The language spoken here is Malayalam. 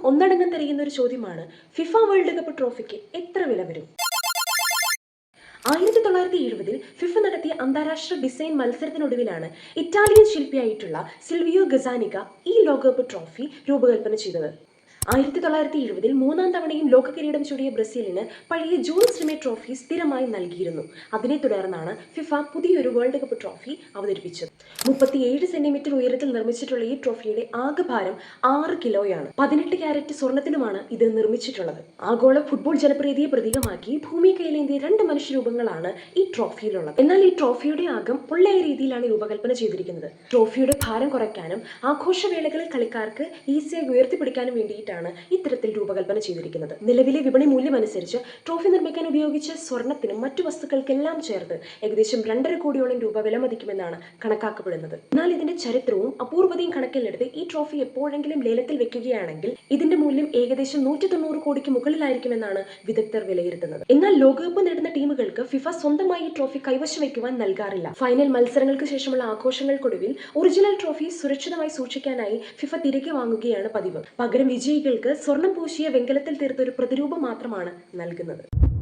ഒന്നടങ്കം തിരയുന്ന ഒരു ചോദ്യമാണ്, ഫിഫ വേൾഡ് കപ്പ് ട്രോഫിക്ക് എത്ര വില വരും? 1970 ഫിഫ നടത്തിയ അന്താരാഷ്ട്ര ഡിസൈൻ മത്സരത്തിനൊടുവിലാണ് ഇറ്റാലിയൻ ശില്പിയായിട്ടുള്ള സിൽവിയോ ഗസാനിക ഈ ലോകകപ്പ് ട്രോഫി രൂപകൽപ്പന ചെയ്തത്. 1970 മൂന്നാം തവണയും ലോക കിരീടം ചൂടിയ ബ്രസീലിന് പഴയ ജൂൾസ് റിമെ ട്രോഫി സ്ഥിരമായി നൽകിയിരുന്നു. അതിനെ തുടർന്നാണ് ഫിഫ പുതിയൊരു വേൾഡ് കപ്പ് ട്രോഫി അവതരിപ്പിച്ചത്. 37 സെന്റിമീറ്റർ ഉയരത്തിൽ നിർമ്മിച്ചിട്ടുള്ള ഈ ട്രോഫിയുടെ ആകെ ഭാരം 6 കിലോയാണ്. 18 ക്യാരറ്റ് സ്വർണത്തിലുമാണ് ഇത് നിർമ്മിച്ചിട്ടുള്ളത്. ആഗോള ഫുട്ബോൾ ജനപ്രീതിയെ പ്രതീകമാക്കി ഭൂമി കൈയിലേന്തിയ 2 മനുഷ്യരൂപങ്ങളാണ് ഈ ട്രോഫിയിലുള്ളത്. എന്നാൽ ഈ ട്രോഫിയുടെ ആകം പൊള്ളയായ രീതിയിലാണ് രൂപകൽപ്പന ചെയ്തിരിക്കുന്നത്. ട്രോഫിയുടെ ഭാരം കുറയ്ക്കാനും ആഘോഷവേളകളിൽ കളിക്കാർക്ക് ഈസിയായി ഉയർത്തിപ്പിടിക്കാനും വേണ്ടിയിട്ടാണ് ഇത്തരത്തിൽ രൂപകൽപ്പന ചെയ്തിരിക്കുന്നത്. നിലവിലെ വിപണി മൂല്യം അനുസരിച്ച് ട്രോഫി നിർമ്മിക്കാൻ ഉപയോഗിച്ച സ്വർണത്തിനും മറ്റു വസ്തുക്കൾക്കെല്ലാം ചേർത്ത് ഏകദേശം 2.5 കോടിയോളം രൂപ വിലമതിക്കുമെന്നാണ് കണക്കാക്കപ്പെടുന്നത്. എന്നാൽ ഇതിന്റെ ചരിത്രവും അപൂർവതയും കണക്കിലെടുത്ത് ഈ ട്രോഫി എപ്പോഴെങ്കിലും ലേലത്തിൽ വെക്കുകയാണെങ്കിൽ ഇതിന്റെ മൂല്യം ഏകദേശം 190 കോടിക്ക് മുകളിലായിരിക്കുമെന്നാണ് വിദഗ്ധർ വിലയിരുത്തുന്നത്. എന്നാൽ ലോകകപ്പ് നേടുന്ന ടീമുകൾക്ക് ഫിഫ സ്വന്തമായി ഈ ട്രോഫി കൈവശം വയ്ക്കുവാൻ നൽകാറില്ല. ഫൈനൽ മത്സരങ്ങൾക്ക് ശേഷമുള്ള ആഘോഷങ്ങൾക്കൊടുവിൽ ഒറിജിനൽ ട്രോഫി സുരക്ഷിതമായി സൂക്ഷിക്കാനായി ഫിഫ തിരികെ വാങ്ങുകയാണ് പതിവ്. പകരം വിജയികൾക്ക് സ്വർണം പൂശിയ വെങ്കലത്തിൽ തീർത്ത ഒരു പ്രതിരൂപം മാത്രമാണ് നൽകുന്നത്.